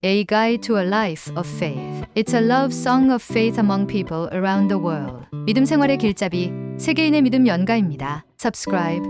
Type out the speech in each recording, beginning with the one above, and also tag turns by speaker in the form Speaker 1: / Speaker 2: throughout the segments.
Speaker 1: A Guide to a Life of Faith. It's a love song of faith among people around the world. 믿음 생활의 길잡이, 세계인의 믿음 연가입니다. Subscribe,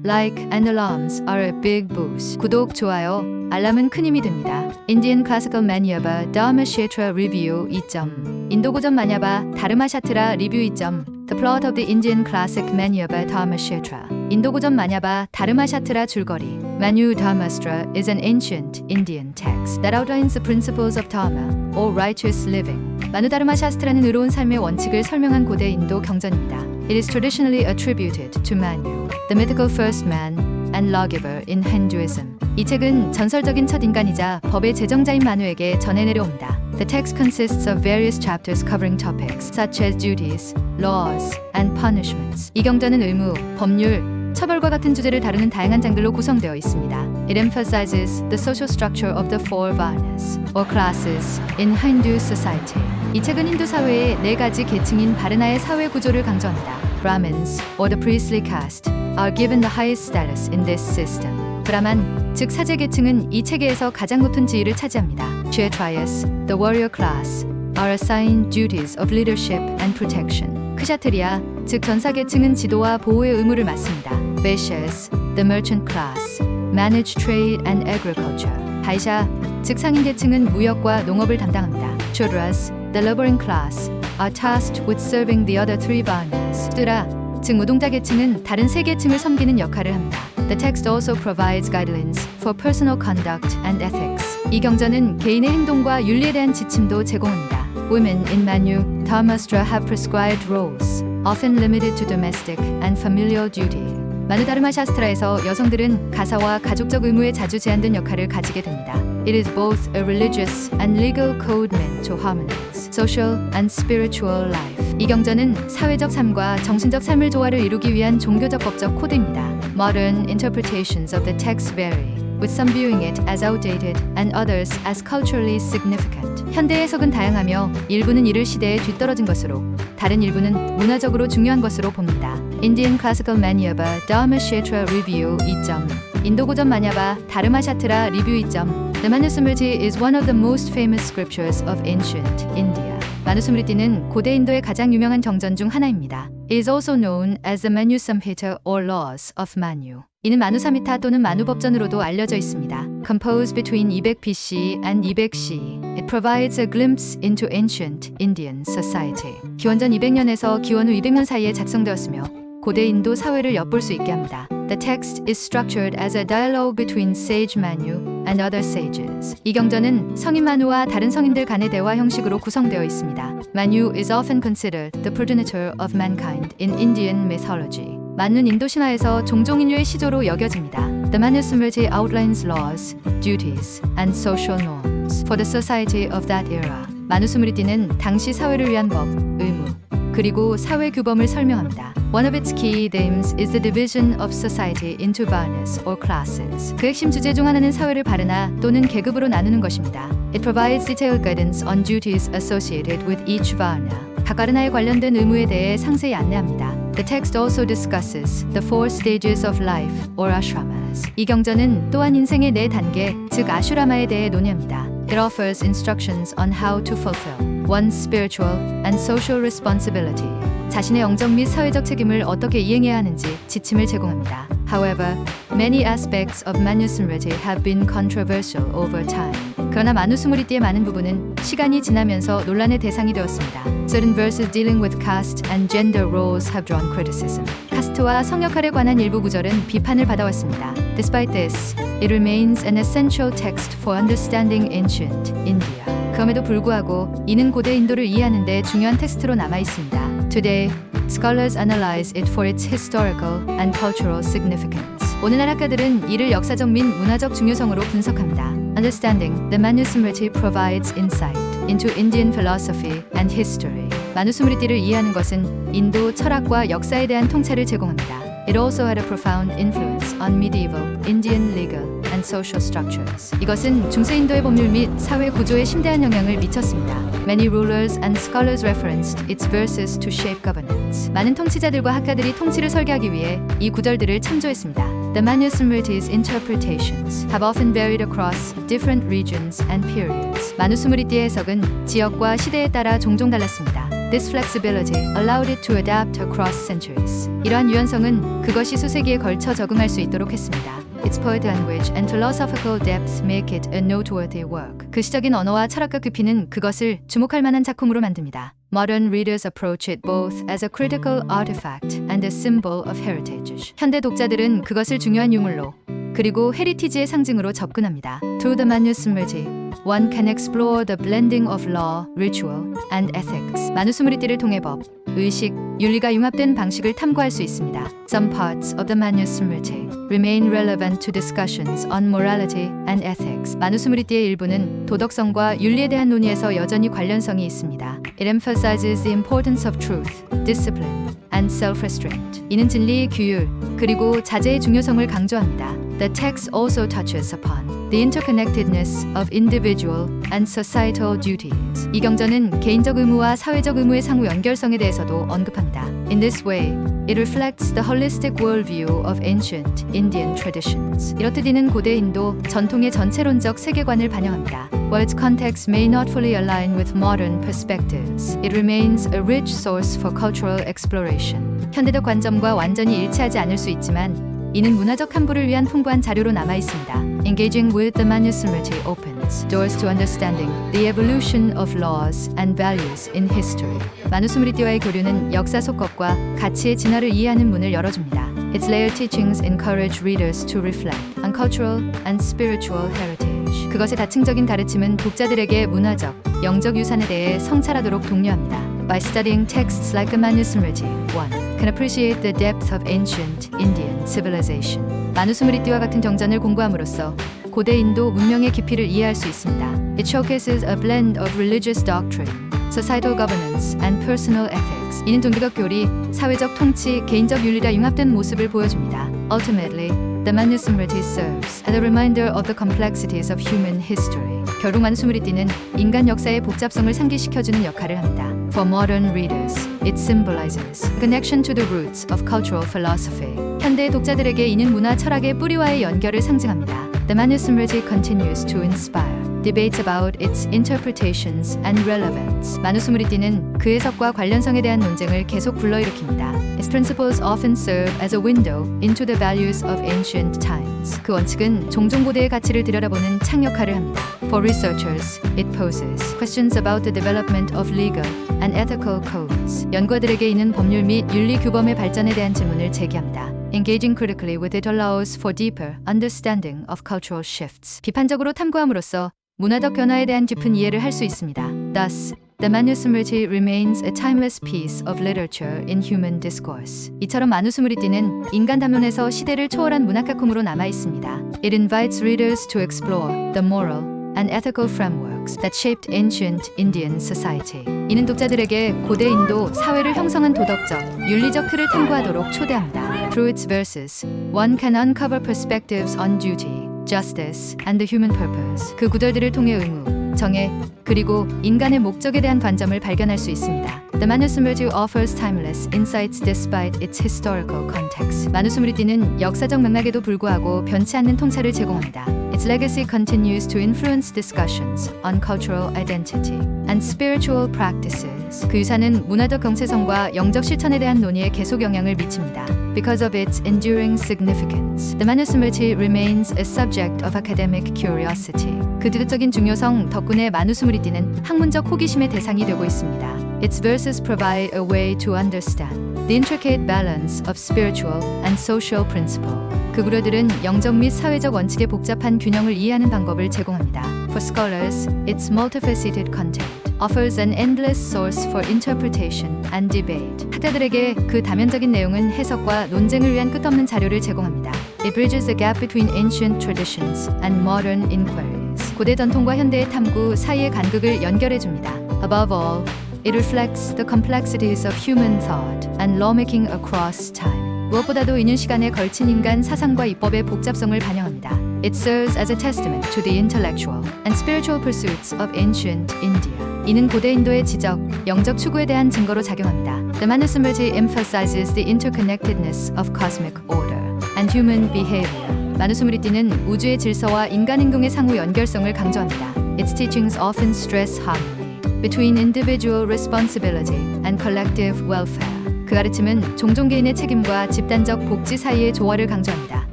Speaker 1: like and alarms are a big boost. 구독, 좋아요, 알람은 큰 힘이 됩니다. Indian Classical Manyaba Dharma Kshetra Review 2점. 인도 고전 마냐바 다르마 샤트라 리뷰 2점. The plot of the Indian classic Manyaba Dharma Kshetra. 인도 고전 마냐바 다르마 샤트라 줄거리. Manu Dharmastra is an ancient Indian text that outlines the principles of dharma, or righteous living. 마누 다르마 샤스트라는 의로운 삶의 원칙을 설명한 고대 인도 경전입니다. It is traditionally attributed to Manu, the mythical first man and lawgiver in Hinduism. 이 책은 전설적인 첫 인간이자 법의 제정자인 마누에게 전해 내려옵니다. The text consists of various chapters covering topics such as duties, laws, and punishments. 이 경전은 의무, 법률, 처벌과 같은 주제를 다루는 다양한 장들로 구성되어 있습니다. It emphasizes the social structure of the four varnas, or classes, in Hindu society. 이 책은 힌두 사회의 네 가지 계층인 바르나의 사회 구조를 강조합니다. Brahmins, or the priestly caste, are given the highest status in this system. 브라만, 즉 사제 계층은 이 체계에서 가장 높은 지위를 차지합니다. Kshatriyas, the warrior class, are assigned duties of leadership and protection. 크샤트리아, 즉 전사 계층은 지도와 보호의 의무를 맡습니다. Vaishyas, the merchant class, manage trade and agriculture. 바이샤, 즉 상인 계층은 무역과 농업을 담당합니다. Shudras, the laboring class, are tasked with serving the other three varnas. 뚜라, 즉 노동자 계층은 다른 세 계층을 섬기는 역할을 합니다. The text also provides guidelines for personal conduct and ethics. 이 경전은 개인의 행동과 윤리에 대한 지침도 제공합니다. Women in Manu Dharmastra have prescribed roles, often limited to domestic and familial duty. 마누 다르마 샤스트라에서 여성들은 가사와 가족적 의무에 자주 제한된 역할을 가지게 됩니다. It is both a religious and legal code meant to harmonize social and spiritual life. 이 경전은 사회적 삶과 정신적 삶을 조화를 이루기 위한 종교적 법적 코드입니다. Modern interpretations of the text vary, with some viewing it as outdated and others as culturally significant. 현대 해석은 다양하며 일부는 이를 시대에 뒤떨어진 것으로, 다른 일부는 문화적으로 중요한 것으로 봅니다. Indian Classical Manyaba Dharma Kshetra Review 2점. 인도 고전 마냐바 다르마 샤트라 리뷰 2점. The Manusmriti is one of the most famous scriptures of ancient India. 마누스므리티는 고대 인도의 가장 유명한 정전 중 하나입니다. It is also known as the Manu Samhita or Laws of Manu. 이는 마누사미타 또는 마누법전으로도 알려져 있습니다. Composed between 200 BC and 200 CE, it provides a glimpse into ancient Indian society. 기원전 200년에서 기원 후 200년 사이에 작성되었으며 고대 인도 사회를 엿볼 수 있게 합니다. The text is structured as a dialogue between sage Manu and other sages. 이 경전은 성인 마누와 다른 성인들 간의 대화 형식으로 구성되어 있습니다. Manu is often considered the progenitor of mankind in Indian mythology. 마누는 인도 신화에서 종종 인류의 시조로 여겨집니다. The Manusmriti outlines laws, duties, and social norms for the society of that era. 마누스므리티는 당시 사회를 위한 법, 의무, 그리고 사회 규범을 설명합니다. One of its key themes is the division of society into varnas or classes. 그 핵심 주제 중 하나는 사회를 바르나 또는 계급으로 나누는 것입니다. It provides detailed guidance on duties associated with each varna. 각 바르나에 관련된 의무에 대해 상세히 안내합니다. The text also discusses the four stages of life or ashramas. 이 경전은 또한 인생의 네 단계, 즉 아슈라마에 대해 논의합니다. It offers instructions on how to fulfill one's spiritual and social responsibility. 자신의 영적 및 사회적 책임을 어떻게 이행해야 하는지 지침을 제공합니다. However, many aspects of Manusmriti have been controversial over time. 그러나 마누스므리티의 많은 부분은 시간이 지나면서 논란의 대상이 되었습니다. Certain verses dealing with caste and gender roles have drawn criticism. 카스트와 성 역할에 관한 일부 구절은 비판을 받아왔습니다. Despite this, it remains an essential text for understanding ancient India. 그럼에도 불구하고 이는 고대 인도를 이해하는 데 중요한 텍스트로 남아 있습니다. Today, scholars analyze it for its historical and cultural significance. 오늘날 학자들은 이를 역사적 및 문화적 중요성으로 분석합니다. Understanding the Manusmriti provides insight into Indian philosophy and history. 마누스므리티를 이해하는 것은 인도 철학과 역사에 대한 통찰을 제공합니다. It also had a profound influence on medieval Indian legal and social structures. 이것은 중세 인도의 법률 및 사회 구조에 심대한 영향을 미쳤습니다. Many rulers and scholars referenced its verses to shape governance. 많은 통치자들과 학자들이 통치를 설계하기 위해 이 구절들을 참조했습니다. The Manusmriti's interpretations have often varied across different regions and periods. 마누스무리띠의 해석은 지역과 시대에 따라 종종 달랐습니다. This flexibility allowed it to adapt across centuries. 이러한 유연성은 그것이 수세기에 걸쳐 적응할 수 있도록 했습니다. Its poetic language and philosophical depth make it a noteworthy work. 그 시적인 언어와 철학과 깊이는 그것을 주목할 만한 작품으로 만듭니다. Modern readers approach it both as a critical artifact and a symbol of heritage. 현대 독자들은 그것을 중요한 유물로 그리고 헤리티지의 상징으로 접근합니다. Through the Manusmriti, one can explore the blending of law, ritual, and ethics. 마누스무리띠를 통해 법, 의식, 윤리가 융합된 방식을 탐구할 수 있습니다. Some parts of the Manusmriti remain relevant to discussions on morality and ethics. 마누스무리띠의 일부는 도덕성과 윤리에 대한 논의에서 여전히 관련성이 있습니다. It emphasizes the importance of truth, discipline, and self-restraint. 이는 진리, 규율, 그리고 자제의 중요성을 강조합니다. The text also touches upon the interconnectedness of individual and societal duties. 이 경전은 개인적 의무와 사회적 의무의 상호 연결성에 대해서도 언급합니다. In this way, it reflects the holistic worldview of ancient Indian traditions. 이렇듯 이는 고대 인도 전통의 전체론적 세계관을 반영합니다. While its context may not fully align with modern perspectives, it remains a rich source for cultural exploration. 현대적 관점과 완전히 일치하지 않을 수 있지만 이는 문화적 탐구를 위한 풍부한 자료로 남아 있습니다. Engaging with the Manusmriti opens doors to understanding the evolution of laws and values in history. 마누스무리띠와의 교류는 역사 속것과 가치의 진화를 이해하는 문을 열어줍니다. Its layered teachings encourage readers to reflect on cultural and spiritual heritage. 그것의 다층적인 가르침은 독자들에게 문화적, 영적 유산에 대해 성찰하도록 독려합니다. By studying texts like the Manusmriti, one can appreciate the depth of ancient Indian civilization. 마누스무리띠와 같은 경전을 공부함으로써 고대 인도 문명의 깊이를 이해할 수 있습니다. It showcases a blend of religious doctrine, societal governance, and personal ethics. 이는 종교적 교리, 사회적 통치, 개인적 윤리가 융합된 모습을 보여줍니다. Ultimately, the Manusmriti serves as a reminder of the complexities of human history. 결국 마누스무리띠는 인간 역사의 복잡성을 상기시켜주는 역할을 합니다. For modern readers, it symbolizes connection to the roots of cultural philosophy. 현대 독자들에게 이는 문화 철학의 뿌리와의 연결을 상징합니다. The Manusmriti continues to inspire debates about its interpretations and relevance. 마누스무리띠는 그 해석과 관련성에 대한 논쟁을 계속 불러일으킵니다. Its principles often serve as a window into the values of ancient times. 그 원칙은 종종 고대의 가치를 들여다보는 창 역할을 합니다. For researchers, it poses questions about the development of legal and ethical codes. 연구자들에게 이는 법률 및 윤리 규범의 발전에 대한 질문을 제기합니다. Engaging critically with it allows for deeper understanding of cultural shifts. 비판적으로 탐구함으로써 문화적 변화에 대한 깊은 이해를 할 수 있습니다. Thus, the Manusmriti remains a timeless piece of literature in human discourse. 이처럼 마누스무리띠는 인간 담론에서 시대를 초월한 문학작품으로 남아 있습니다. It invites readers to explore the moral and ethical frameworks that shaped ancient Indian society. 이는 독자들에게 고대 인도 사회를 형성한 도덕적, 윤리적 틀을 탐구하도록 초대합니다. Through its verses, one can uncover perspectives on duty, justice, and the human purpose. 그 구절들을 통해 의무, 정의, 그리고 인간의 목적에 대한 관점을 발견할 수 있습니다. The Manusmriti offers timeless insights despite its historical context. 마누스무리띠는 역사적 맥락에도 불구하고 변치 않는 통찰을 제공합니다. Its legacy continues to influence discussions on cultural identity and spiritual practices. 그 유산은 문화적 정체성과 영적 실천에 대한 논의에 계속 영향을 미칩니다. Because of its enduring significance, the Manusmriti remains a subject of academic curiosity. 그 디귿적인 중요성 덕분에 마누스무리띠는 학문적 호기심의 대상이 되고 있습니다. Its verses provide a way to understand the intricate balance of spiritual and social principle. 그 구려들은 영적 및 사회적 원칙의 복잡한 균형을 이해하는 방법을 제공합니다. For scholars, its multifaceted content offers an endless source for interpretation and debate. 학자들에게 그 다면적인 내용은 해석과 논쟁을 위한 끝없는 자료를 제공합니다. It bridges the gap between ancient traditions and modern inquiries. 고대 전통과 현대의 탐구 사이의 간극을 연결해 줍니다. Above all, it reflects the complexities of human thought and lawmaking across time. 무엇보다도 이는 시간에 걸친 인간 사상과 입법의 복잡성을 반영합니다. It serves as a testament to the intellectual and spiritual pursuits of ancient India. 이는 고대 인도의 지적, 영적 추구에 대한 증거로 작용합니다. The Manusmriti emphasizes the interconnectedness of cosmic order and and human behavior. 마누스물이 띠는 우주의 질서와 인간 행동의 상호 연결성을 강조합니다. Its teachings often stress harmony between individual responsibility and collective welfare. 그 가르침은 종종 개인의 책임과 집단적 복지 사이의 조화를 강조합니다.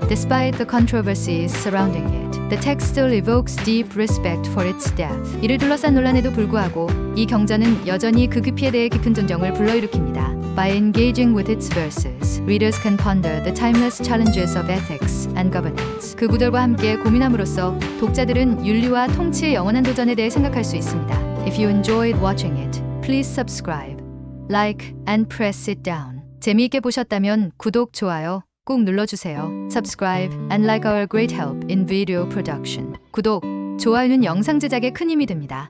Speaker 1: Despite the controversies surrounding it, the text still evokes deep respect for its depth. 이를 둘러싼 논란에도 불구하고 이 경전은 여전히 그 깊이에 대해 깊은 존경을 불러일으킵니다. By engaging with its verses, readers can ponder the timeless challenges of ethics and governance. 그 구절과 함께 고민함으로써 독자들은 윤리와 통치의 영원한 도전에 대해 생각할 수 있습니다. If you enjoyed watching it, please subscribe, like, and press it down. 재미있게 보셨다면 구독, 좋아요 꼭 눌러주세요. Subscribe and like our great help in video production. 구독, 좋아요는 영상 제작에 큰 힘이 됩니다.